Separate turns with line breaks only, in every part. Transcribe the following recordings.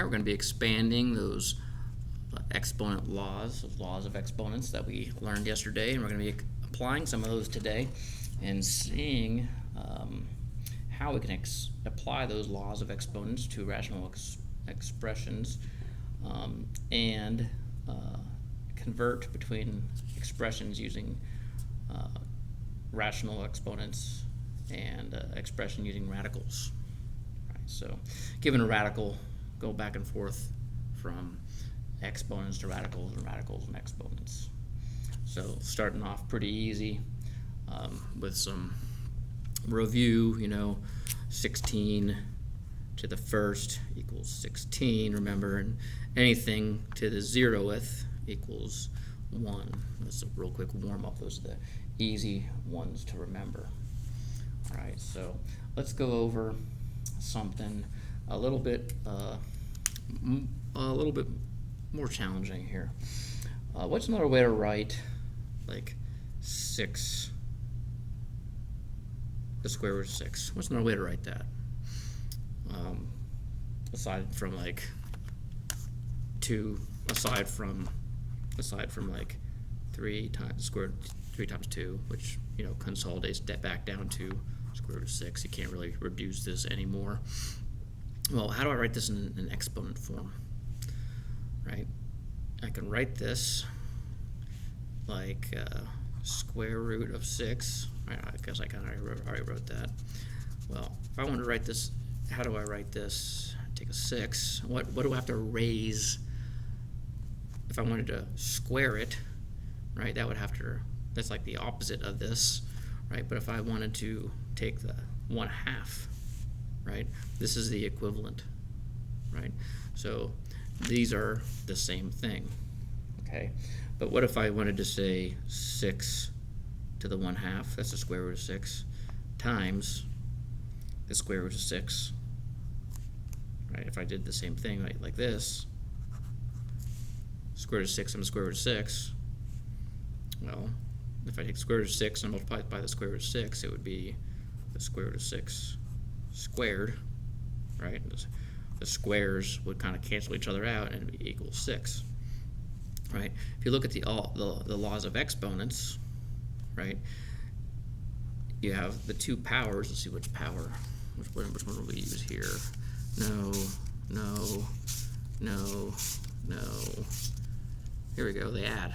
we're going to be expanding those exponent laws, those laws of exponents that we learned yesterday, and we're going to be applying some of those today and seeing how we can apply those laws of exponents to rational expressions and convert between expressions using rational exponents and expression using radicals. Right, so given a radical, go back and forth from exponents to radicals and radicals and exponents. So starting off pretty easy with some review, 16 to the first equals 16, remember, and anything to the 0th equals 1. That's a real quick warm-up. Those are the easy ones to remember. All right, so let's go over something a little bit more challenging here. What's another way to write like 6, the square root of 6? What's another way to write that? Aside from like 2, aside from like 3 times square 3 times 2, which consolidates that back down to square root of 6. You can't really reduce this anymore. Well, how do I write this in an exponent form? Right? I can write this like square root of 6. Right, I guess I kind of already wrote that. Well, if I want to write this, how do I write this? Take a 6. What do I have to raise? If I wanted to square it, right, that's like the opposite of this, right? But if I wanted to take the 1/2, right, this is the equivalent, right? So these are the same thing, okay? But what if I wanted to say 6 to the 1/2, that's the square root of 6, times the square root of 6, right? If I did the same thing like this, square root of 6 times the square root of 6, well, if I take the square root of 6 and multiply it by the square root of 6, it would be the square root of 6 squared, right? The squares would kind of cancel each other out and it would equal 6, right? If you look at the laws of exponents, right, you have the 2 powers. Let's see which power, which one will we use here? No. Here we go. They add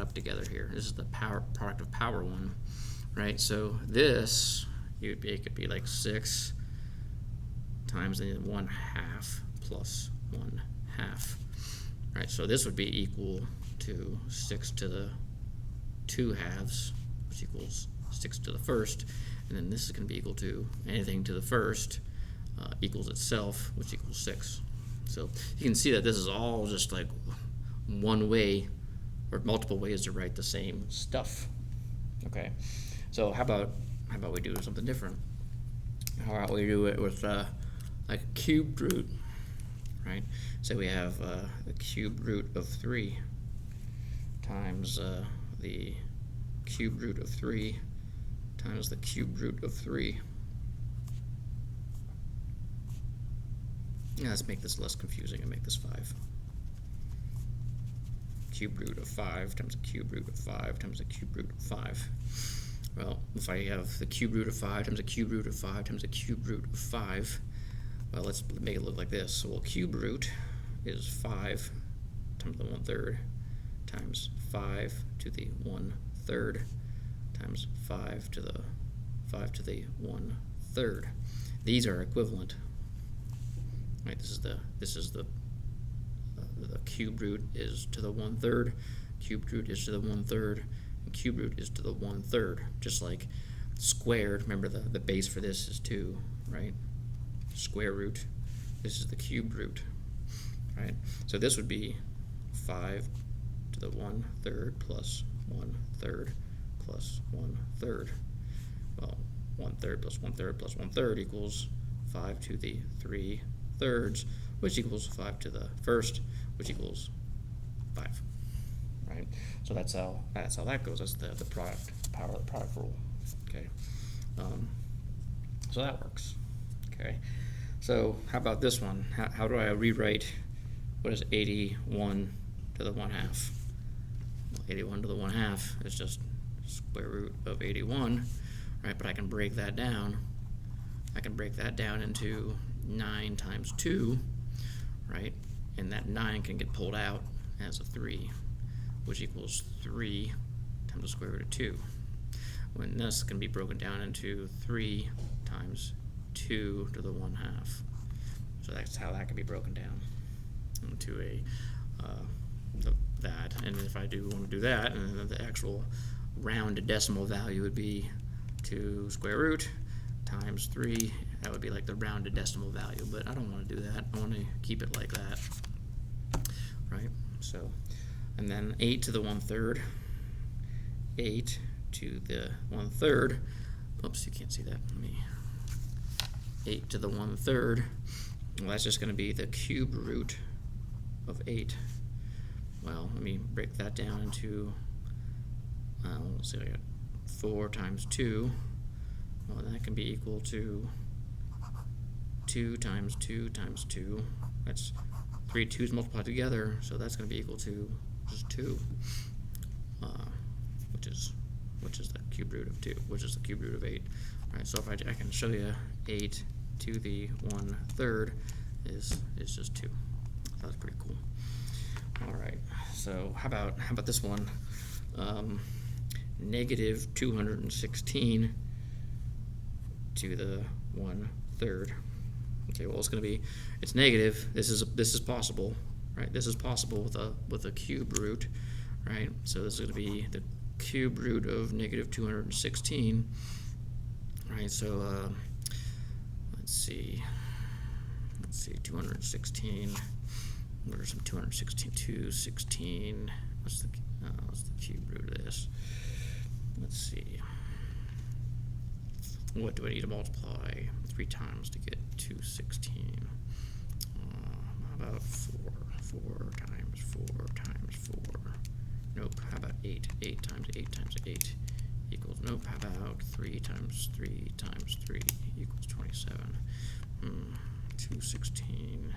up together here. This is the product of power one, right? So this it could be like 6 times the 1/2 plus 1/2, right? So this would be equal to 6 to the 2/2, which equals 6 to the first, and then this is going to be equal to anything to the first equals itself, which equals 6. So you can see that this is all just like one way or multiple ways to write the same stuff. Okay, so how about we do something different? How about we do it with like a cubed root, right? So we have the cubed root of 3 times the cubed root of 3 times the cubed root of 3. Yeah, let's make this less confusing and make this 5. Cube root of 5 times the cube root of 5 times the cube root of 5. Well, if I have the cube root of 5 times the cube root of 5 times the cube root of 5, well, let's make it look like this. So, well, cube root is 5 times the 1/3 times 5 to the 1/3 times 5 to the 1/3. These are equivalent. Right, this is the cube root is to the 1/3, cube root is to the 1/3, and cube root is to the 1/3. Just like squared, remember the base for this is 2, right? Square root, this is the cube root, right? So this would be 5 to the 1/3 plus 1/3 plus 1/3. Well, 1/3 plus 1/3 plus 1/3 equals 5 to the 3/3, which equals 5 to the first, which equals 5. Right? So that's how that goes. That's the power of the product rule. Okay. So that works. Okay. So how about this one? How do I rewrite what is 81 to the 1/2? Well, 81 to the 1/2 is just square root of 81, right? But I can break that down. I can break that down into 9 times 2, right? And that 9 can get pulled out as a 3, which equals 3 times the square root of 2. When this can be broken down into 3 times 2 to the 1/2. So that's how that can be broken down into that. And if I do want to do that, and then the actual rounded decimal value would be 2 square root times 3. That would be like the rounded decimal value, but I don't want to do that. I want to keep it like that, right? So, and then 8 to the 1/3. 8 to the 1/3. Oops, you can't see that. 8 to the 1/3. Well, that's just going to be the cube root of 8. Well, let me break that down into, let's see, I got 4 times 2. Well, that can be equal to 2 times 2 times 2. That's 3 2's multiplied together, so that's going to be equal to just 2, which is the cube root of 2, which is the cube root of 8. All right, so if I can show you 8 to the 1/3 is just 2. That's pretty cool. All right, so how about this one? Negative 216 to the 1/3. Okay, well it's negative. This is possible, right? This is possible with a cube root, right? So this is going to be the cube root of negative 216, right? So let's see, 216. What are some 216? 216. What's the cube root of this? Let's see. What do I need to multiply 3 times to get 216? How about 4? 4 times 4 times 4. Nope. How about 8? 8 times 8 times 8 equals, nope. How about 3 times 3 times 3 equals 27? 216.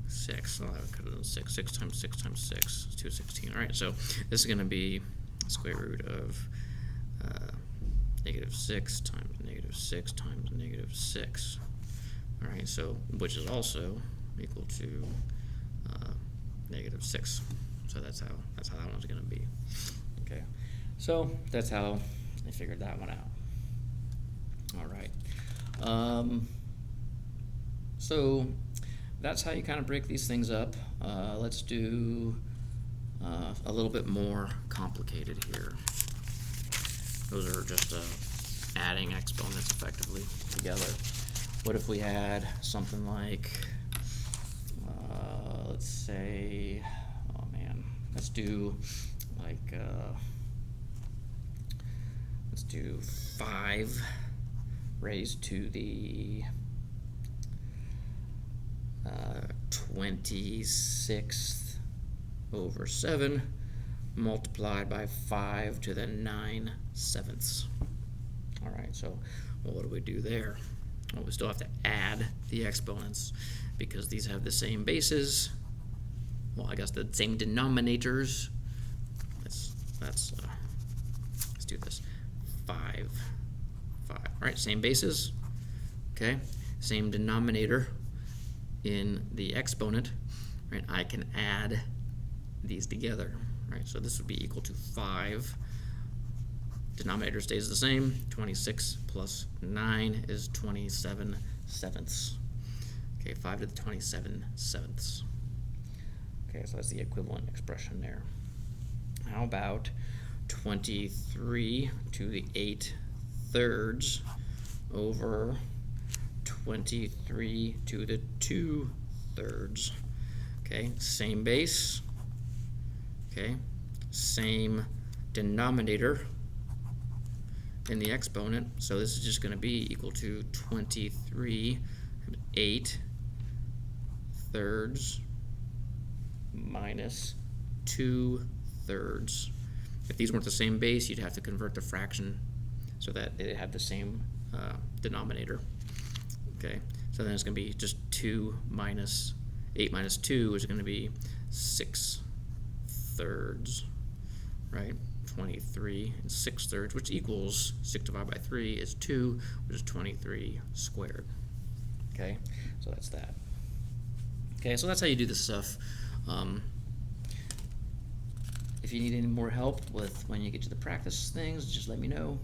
6. Well, I could have done 6. 6 times 6 times 6 is 216. All right, so this is going to be the square root of negative 6 times negative 6 times negative 6. All right, so which is also equal to negative 6. So that's how that one's going to be. Okay, so that's how I figured that one out. All right. So that's how you kind of break these things up. Let's do a little bit more complicated here. Those are just adding exponents effectively together. What if we had something like, let's say, oh man, let's do like, let's do 5 raised to the 26th over 7 multiplied by 5 to the 9/7. All right, so what do we do there? Well, we still have to add the exponents because these have the same bases. Well, I guess the same denominators. Let's do this. 5. All right, same bases. Okay, same denominator in the exponent, right? I can add these together, right? So this would be equal to 5. Denominator stays the same. 26 plus 9 is 27/7. Okay, 5 to the 27/7. Okay, so that's the equivalent expression there. How about 23 to the 8/3 over 23 to the 2/3. Okay, same base. Okay, same denominator in the exponent. So this is just going to be equal to 23 8/3 minus 2/3. If these weren't the same base, you'd have to convert the fraction so that it had the same denominator. Okay, so then it's going to be just 2 minus 8 minus 2 is going to be 6/3, right? 23 and 6/3, which equals 6 divided by 3 is 2, which is 23 squared. Okay, so that's that. Okay, so that's how you do this stuff. If you need any more help with when you get to the practice things, just let me know.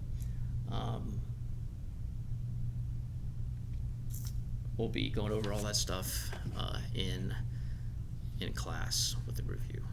We'll be going over all that stuff in class with the review.